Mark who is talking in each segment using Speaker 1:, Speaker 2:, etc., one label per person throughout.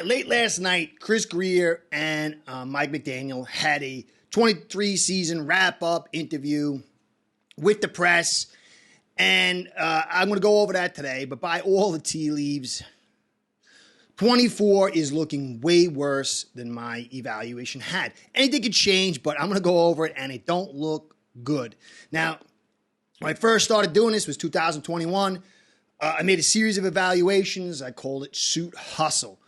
Speaker 1: right, late last night, Chris Grier and Mike McDaniel had a 23 season wrap-up interview with the press, and I'm going to go over that today, but by all the tea leaves, 24 is looking way worse than my evaluation had. Anything could change, but I'm going to go over it, and it don't look good. Now, when I first started doing this was 2021. I made a series of evaluations. I called it Suit Hustle.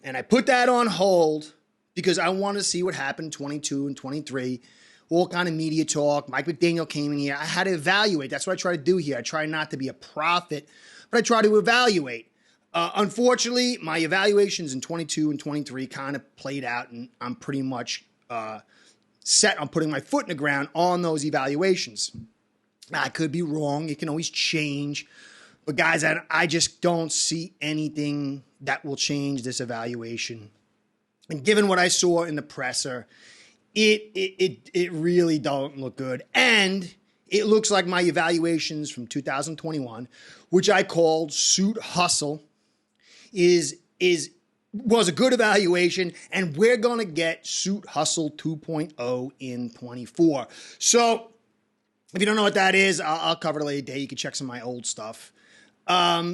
Speaker 1: And I put that on hold because I wanted to see what happened in 22 and 23. All kind of media talk. Mike McDaniel came in here. I had to evaluate. That's what I try to do here. I try not to be a prophet, but I try to evaluate. Unfortunately, my evaluations in 22 and 23 kind of played out, and I'm pretty much set on putting my foot in the ground on those evaluations. I could be wrong. It can always change. But guys, I just don't see anything that will change this evaluation. And given what I saw in the presser, it really don't look good. And it looks like my evaluations from 2021, which I called Suit Hustle, was a good evaluation, and we're going to get Suit Hustle 2.0 in 24. So if you don't know what that is, I'll cover it a later day. You can check some of my old stuff. Let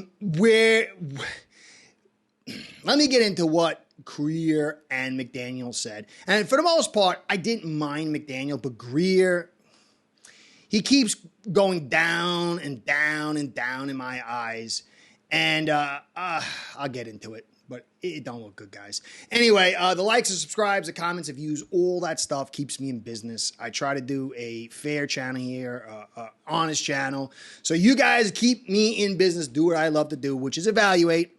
Speaker 1: me get into what Greer and McDaniel said. And for the most part, I didn't mind McDaniel, but Greer, he keeps going down and down and down in my eyes. And I'll get into it, but it don't look good, guys. Anyway, the likes and subscribes, the comments, the views, all that stuff keeps me in business. I try to do a fair channel here, honest channel. So you guys keep me in business, do what I love to do, which is evaluate.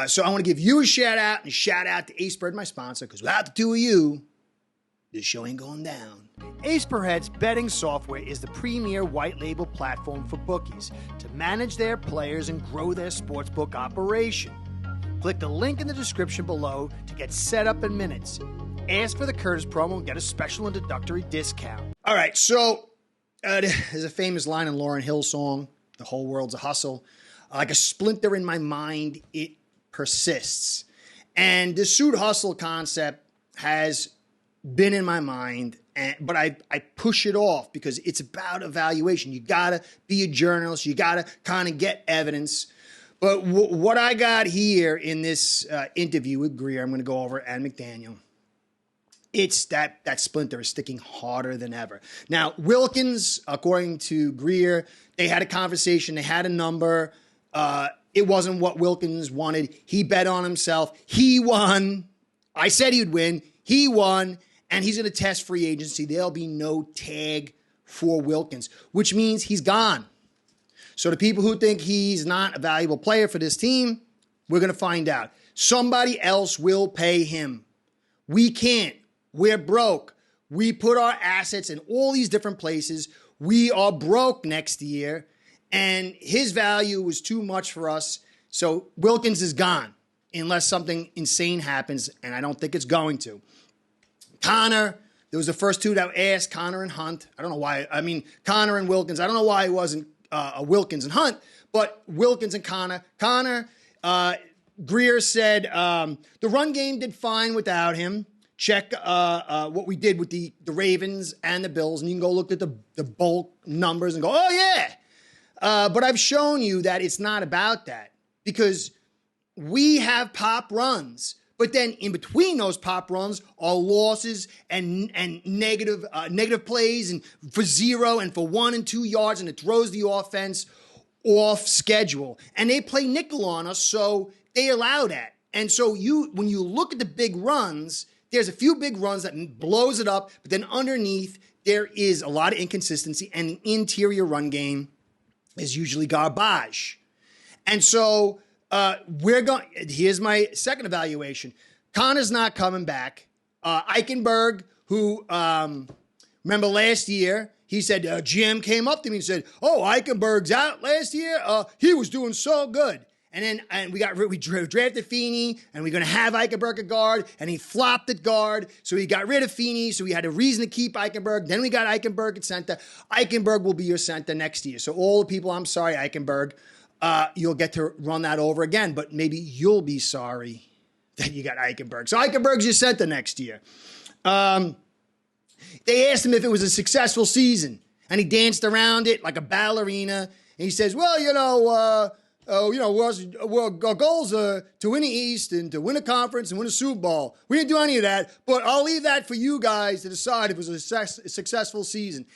Speaker 1: So I want to give you a shout out and a shout out to Ace Bird, my sponsor, because without the two of you, this show ain't going down. Ace Per Head's betting software is the premier white label platform for bookies to manage their players and grow their sportsbook operation. Click the link in the description below to get set up in minutes. Ask for the Curtis promo and get a special introductory discount. All right, so there's a famous line in Lauryn Hill's song, "The Whole World's a Hustle." Like a splinter in my mind, it persists. And the Suit Hustle concept has been in my mind, but I push it off because it's about evaluation. You got to be a journalist. You got to kind of get evidence. But what I got here in this interview with Grier, I'm going to go over, and McDaniel, it's that splinter is sticking harder than ever. Now, Wilkins, according to Grier, they had a conversation. They had a number. It wasn't what Wilkins wanted. He bet on himself. He won. I said he would win. He won. And he's going to test free agency. There'll be no tag for Wilkins, which means he's gone. So the people who think he's not a valuable player for this team, we're going to find out. Somebody else will pay him. We can't. We're broke. We put our assets in all these different places. We are broke next year. And his value was too much for us. So Wilkins is gone unless something insane happens, and I don't think it's going to. Connor, there was the first two that asked, Connor and Hunt. I don't know why. I mean, Connor and Wilkins. I don't know why it wasn't Wilkins and Hunt, but Wilkins and Connor. Connor, Grier said the run game did fine without him. Check what we did with the Ravens and the Bills, and you can go look at the bulk numbers and go, oh, yeah. But I've shown you that it's not about that because we have pop runs. But then in between those pop runs are losses and negative plays and for 0 and for 1 and 2 yards, and it throws the offense off schedule. And they play nickel on us, so they allow that. And so when you look at the big runs, there's a few big runs that blows it up, but then underneath there is a lot of inconsistency, and the interior run game is usually garbage. And so here's my second evaluation. Connor's not coming back. Eichenberg, who, remember last year, he said, GM came up to me and said, oh, Eichenberg's out last year. He was doing so good. And then we drafted Feeney, and we're going to have Eichenberg at guard, and he flopped at guard. So he got rid of Feeney, so we had a reason to keep Eichenberg. Then we got Eichenberg at center. Eichenberg will be your center next year. So all the people, I'm sorry, Eichenberg, you'll get to run that over again, but maybe you'll be sorry that you got Eichenberg. So Eichenberg's your center next year. They asked him if it was a successful season, and he danced around it like a ballerina. And he says, well, our goals are to win the East and to win a conference and win a Super Bowl. We didn't do any of that, but I'll leave that for you guys to decide if it was a successful season.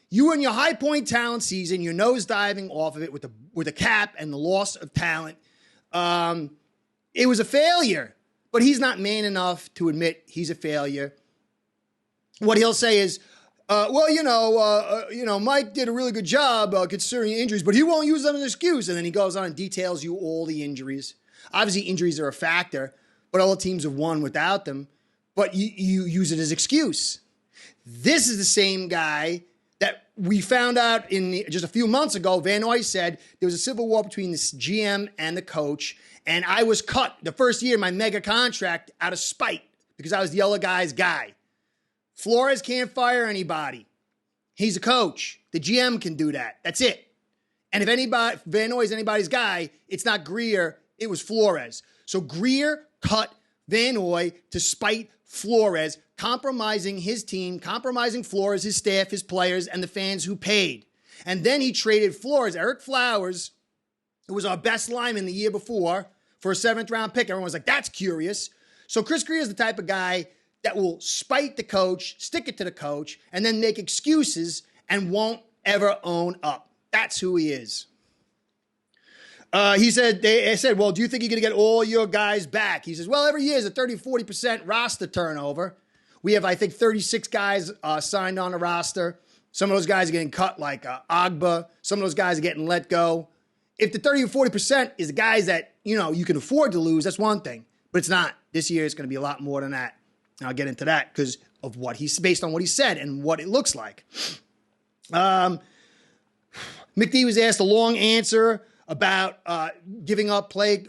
Speaker 1: You in your high point talent season, you're nose diving off of it with a cap and the loss of talent. It was a failure, but he's not man enough to admit he's a failure. What he'll say is, Mike did a really good job considering injuries, but he won't use them as an excuse. And then he goes on and details you all the injuries. Obviously, injuries are a factor, but all the teams have won without them. But you use it as excuse. This is the same guy that we found out just a few months ago. Van Noy said there was a civil war between the GM and the coach, and I was cut the first year of my mega contract out of spite because I was the other guy's guy. Flores can't fire anybody. He's a coach. The GM can do that. That's it. And if Van Noy is anybody's guy, it's not Grier, it was Flores. So Grier cut Van Noy to spite Flores, compromising his team, compromising Flores, his staff, his players, and the fans who paid. And then he traded Flores, Eric Flowers, who was our best lineman the year before, for a 7th-round pick. Everyone was like, that's curious. So Chris Grier is the type of guy that will spite the coach, stick it to the coach, and then make excuses and won't ever own up. That's who he is. They said, well, do you think you're going to get all your guys back? He says, well, every year is a 30-40% roster turnover. We have, I think, 36 guys signed on the roster. Some of those guys are getting cut like Agba. Some of those guys are getting let go. If the 30 or 40% is the guys that, you can afford to lose, that's one thing. But it's not. This year it's going to be a lot more than that. And I'll get into that because of based on what he said and what it looks like. McD was asked a long answer about giving up play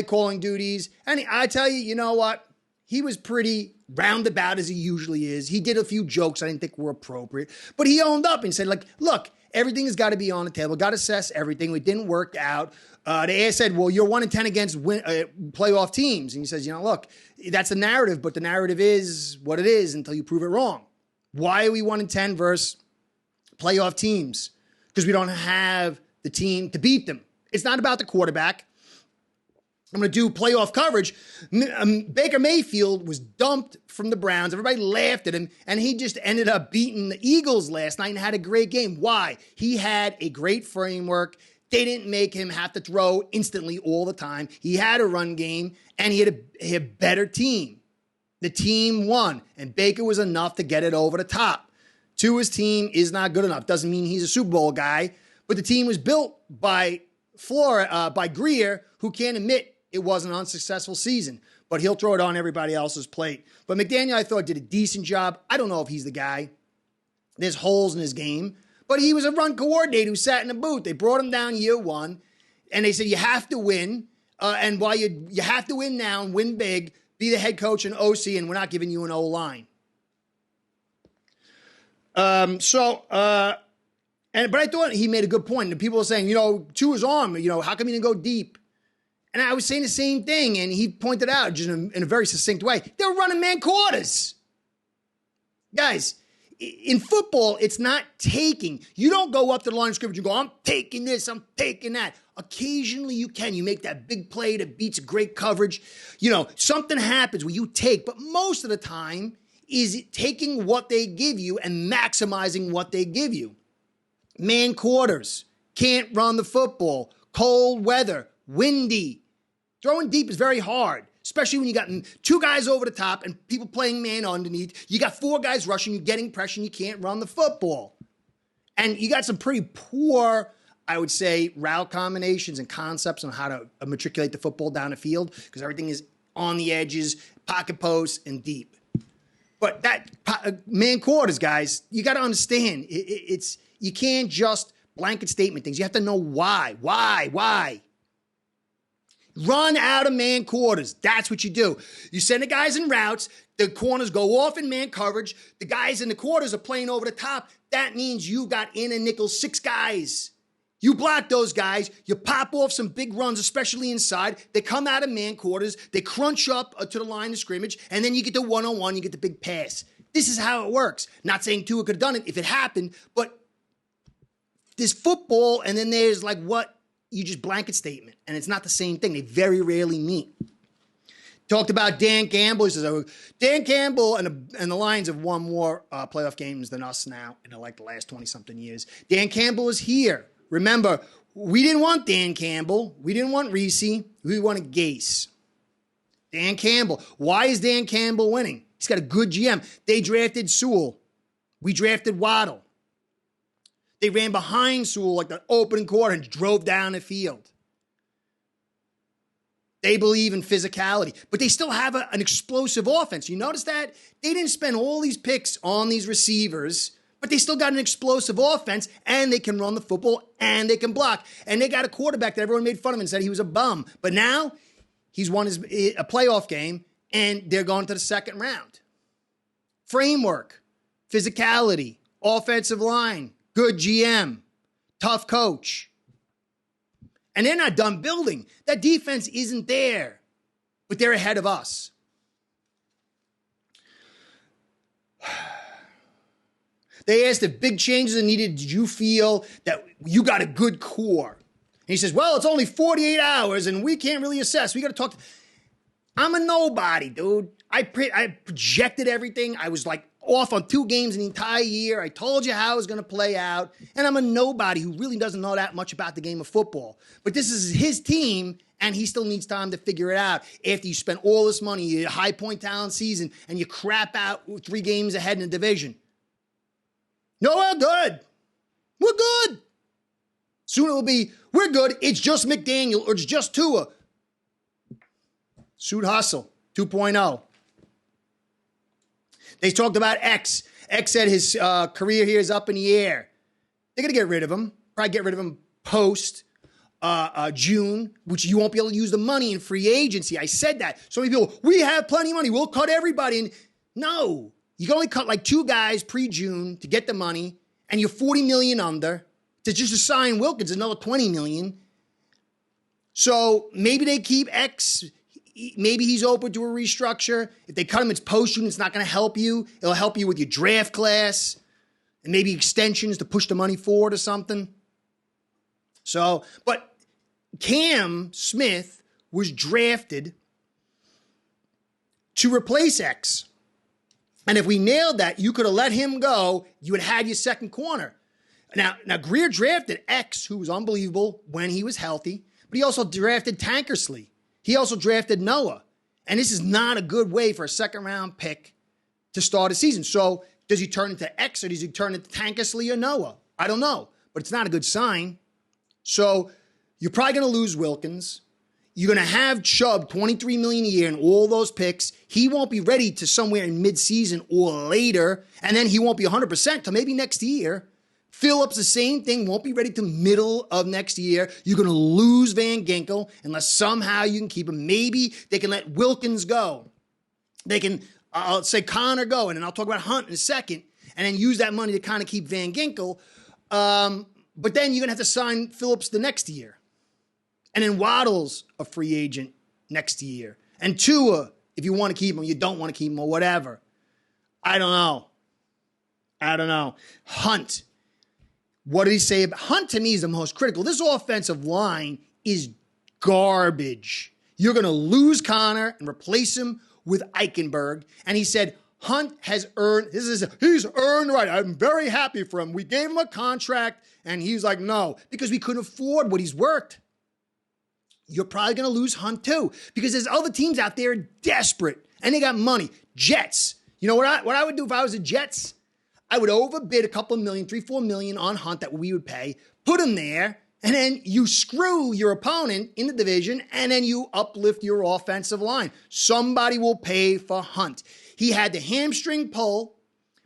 Speaker 1: calling duties. And I tell you, you know what? He was pretty roundabout as he usually is. He did a few jokes I didn't think were appropriate. But he owned up and said, look, everything has got to be on the table. Got to assess everything. It didn't work out. They said, well, you're 1-10 against playoff teams. And he says, look, that's the narrative, but the narrative is what it is until you prove it wrong. Why are we 1-10 versus playoff teams? Because we don't have the team to beat them. It's not about the quarterback. I'm going to do playoff coverage. Baker Mayfield was dumped from the Browns. Everybody laughed at him, and he just ended up beating the Eagles last night and had a great game. Why? He had a great framework. They didn't make him have to throw instantly all the time. He had a run game, and he had a better team. The team won, and Baker was enough to get it over the top. Tua's team is not good enough. Doesn't mean he's a Super Bowl guy, but the team was built by Grier, who can't admit it was an unsuccessful season, but he'll throw it on everybody else's plate. But McDaniel, I thought, did a decent job. I don't know if he's the guy. There's holes in his game. But he was a run coordinator who sat in the booth. They brought him down year one, and they said, you have to win. And while you have to win now and win big, be the head coach and OC, and we're not giving you an O-line. But I thought he made a good point. And people were saying, Tua's arm, how come he didn't go deep? And I was saying the same thing, and he pointed out just in a very succinct way, they were running man quarters. Guys, in football, it's not taking. You don't go up to the line of scrimmage and go, I'm taking this, I'm taking that. Occasionally you can. You make that big play that beats great coverage. Something happens where you take, but most of the time is taking what they give you and maximizing what they give you. Man quarters, can't run the football, cold weather, windy. Throwing deep is very hard, especially when you got 2 guys over the top and people playing man underneath. You got 4 guys rushing, you're getting pressure, and you can't run the football. And you got some pretty poor, I would say, route combinations and concepts on how to matriculate the football down the field because everything is on the edges, pocket posts, and deep. But that man quarters, guys, you got to understand, you can't just blanket statement things. You have to know why. Run out of man quarters. That's what you do. You send the guys in routes. The corners go off in man coverage. The guys in the quarters are playing over the top. That means you got in a nickel 6 guys. You block those guys, you pop off some big runs, especially inside. They come out of man quarters, they crunch up to the line of scrimmage, and then you get the one-on-one, you get the big pass. This is how it works. Not saying Tua could have done it if it happened, but there's football, and then there's like what you just blanket statement, and it's not the same thing. They very rarely meet. Talked about Dan Campbell. He says, oh, Dan Campbell and the Lions have won more playoff games than us now in like the last 20-something years. Dan Campbell is here. Remember, we didn't want Dan Campbell. We didn't want Reese. We wanted Gase. Dan Campbell. Why is Dan Campbell winning? He's got a good GM. They drafted Sewell. We drafted Waddle. They ran behind Sewell like the opening quarter and drove down the field. They believe in physicality, but they still have an explosive offense. You notice that? They didn't spend all these picks on these receivers, but they still got an explosive offense, and they can run the football, and they can block. And they got a quarterback that everyone made fun of and said he was a bum. But now he's won a playoff game, and they're going to the second round. Framework, physicality, offensive line, good GM, tough coach. And they're not done building. That defense isn't there, but they're ahead of us. They asked if big changes are needed. Did you feel that you got a good core? And he says, well, it's only 48 hours and we can't really assess. We got to talk. I'm a nobody, dude. I projected everything. I was like off on 2 games in the entire year. I told you how it was going to play out. And I'm a nobody who really doesn't know that much about the game of football. But this is his team, and he still needs time to figure it out. After you spend all this money, a high point talent season, and you crap out 3 games ahead in the division. No, we're good. We're good. Soon it will be, we're good. It's just McDaniel or it's just Tua. Suit Hustle 2.0. They talked about X. X said his career here is up in the air. They're going to get rid of him. Probably get rid of him post June, which you won't be able to use the money in free agency. I said that. So many people, we have plenty of money. We'll cut everybody. And no, you can only cut like 2 guys pre-June to get the money, and you're $40 million under. To just assign Wilkins another $20 million. So maybe they keep X. Maybe he's open to a restructure. If they cut him, it's post-June. It's not going to help you. It'll help you with your draft class and maybe extensions to push the money forward or something. So, but Cam Smith was drafted to replace X. And if we nailed that, you could have let him go. You would have had your second corner. Now Grier drafted X, who was unbelievable when he was healthy, but he also drafted Tankersley. He also drafted Noah. And this is not a good way for a second-round pick to start a season. So does he turn into X or does he turn into Tankersley or Noah? I don't know, but it's not a good sign. So you're probably going to lose Wilkins. You're going to have Chubb, $23 million a year, and all those picks. He won't be ready to somewhere in mid-season or later, and then he won't be 100% till maybe next year. Phillips, the same thing, won't be ready till middle of next year. You're going to lose Van Ginkel unless somehow you can keep him. Maybe they can let Wilkins go. They can, I'll say Connor go, and then I'll talk about Hunt in a second, and then use that money to kind of keep Van Ginkel. But then you're going to have to sign Phillips the next year. And then Waddle's a free agent next year. And Tua, if you want to keep him, you don't want to keep him, or whatever. I don't know. Hunt. What did he say? Hunt, to me, is the most critical. This offensive line is garbage. You're going to lose Connor and replace him with Eichenberg. And he said, Hunt has earned, he's earned right. I'm very happy for him. We gave him a contract, and he's like, no, because we couldn't afford what he's worth. You're probably going to lose Hunt too, because there's other teams out there desperate, and they got money. Jets. You know what I would do if I was the Jets? I would overbid a couple of million, $3-4 million on Hunt that we would pay, put him there, and then you screw your opponent in the division, and then you uplift your offensive line. Somebody will pay for Hunt. He had the hamstring pull,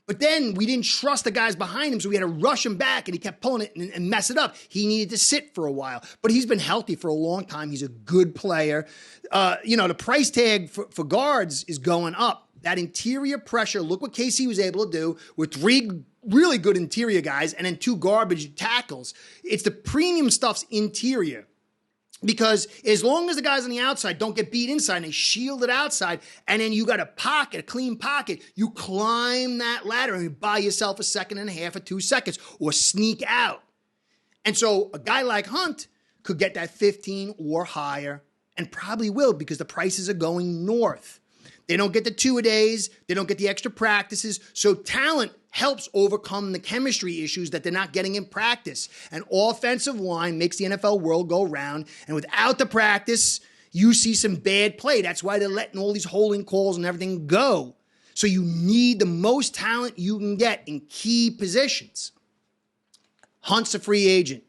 Speaker 1: but then we didn't trust the guys behind him, so we had to rush him back, and he kept pulling it and mess it up. He needed to sit for a while, but he's been healthy for a long time. He's a good player. The price tag for guards is going up. that interior pressure. Look what KC was able to do with 3 really good interior guys and then 2 garbage tackles. It's the premium stuff's interior. Because as long as the guys on the outside don't get beat inside and they shield it outside, and then you got a pocket, a clean pocket, you climb that ladder and you buy yourself a second and a half or 2 seconds or sneak out. And so a guy like Hunt could get that 15 or higher and probably will because the prices are going north. They don't get the 2-a-days. They don't get the extra practices. So talent helps overcome the chemistry issues that they're not getting in practice. An offensive line makes the NFL world go round. And without the practice, you see some bad play. That's why they're letting all these holding calls and everything go. So you need the most talent you can get in key positions. Hunt's a free agent.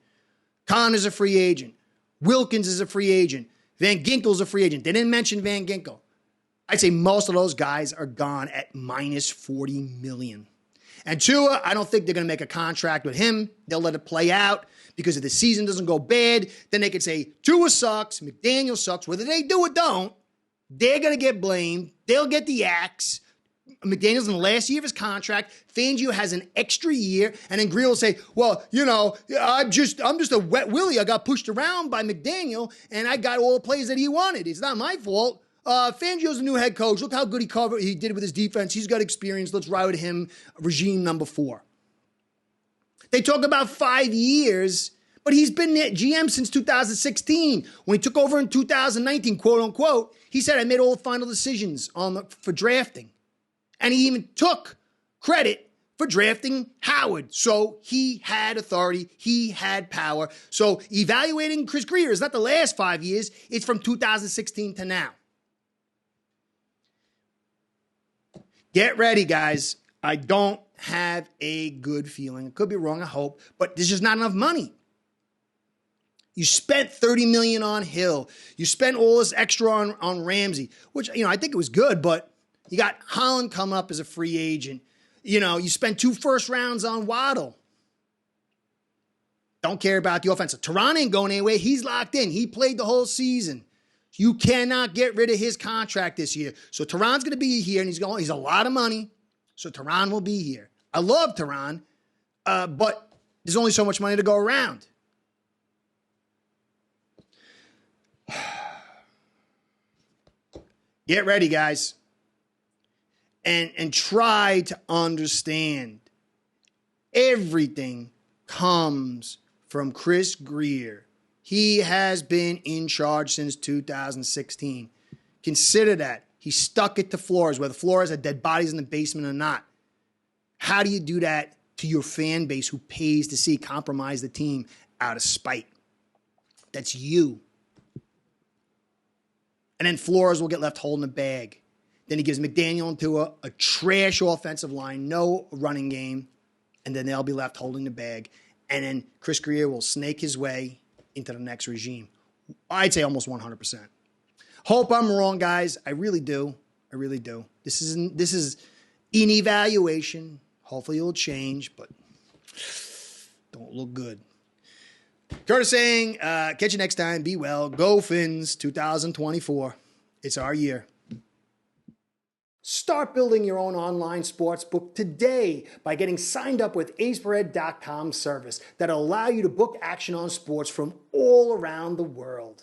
Speaker 1: Connor's a free agent. Wilkins is a free agent. Van Ginkel's a free agent. They didn't mention Van Ginkel. I'd say most of those guys are gone at minus $40 million. And Tua, I don't think they're going to make a contract with him. They'll let it play out because if the season doesn't go bad, then they could say Tua sucks, McDaniel sucks. Whether they do or don't, they're going to get blamed. They'll get the axe. McDaniel's in the last year of his contract. Fangio has an extra year. And then Grier will say, well, I'm just a wet willy. I got pushed around by McDaniel, and I got all the plays that he wanted. It's not my fault. Fangio's a new head coach. Look how good he did with his defense. He's got experience. Let's ride with him. Regime number 4. They talk about 5 years, but he's been GM since 2016. When he took over in 2019, quote unquote, he said, I made all the final decisions for drafting. And he even took credit for drafting Howard. So he had authority. He had power. So evaluating Chris Grier is not the last 5 years. It's from 2016 to now. Get ready, guys. I don't have a good feeling. It could be wrong, I hope, but there's just not enough money. You spent $30 million on Hill. You spent all this extra on Ramsey, which, I think it was good, but you got Holland coming up as a free agent. You spent 2 first rounds on Waddle. Don't care about the offensive. Teron ain't going anywhere. He's locked in. He played the whole season. You cannot get rid of his contract this year. So Teron's going to be here, and he's a lot of money. So Teron will be here. I love Teron, but there's only so much money to go around. Get ready, guys. And try to understand. Everything comes from Chris Grier. He has been in charge since 2016. Consider that. He stuck it to Flores, whether Flores had dead bodies in the basement or not. How do you do that to your fan base who pays to see compromise the team out of spite? That's you. And then Flores will get left holding the bag. Then he gives McDaniel into a trash offensive line, no running game, and then they'll be left holding the bag. And then Chris Grier will snake his way into the next regime. I'd say almost 100%. Hope I'm wrong, guys. I really do. I really do. This is an evaluation. Hopefully it'll change, but don't look good. Curtis saying, catch you next time. Be well. Go Fins 2024. It's our year. Start building your own online sportsbook today by getting signed up with AceBread.com service that'll allow you to book action on sports from all around the world.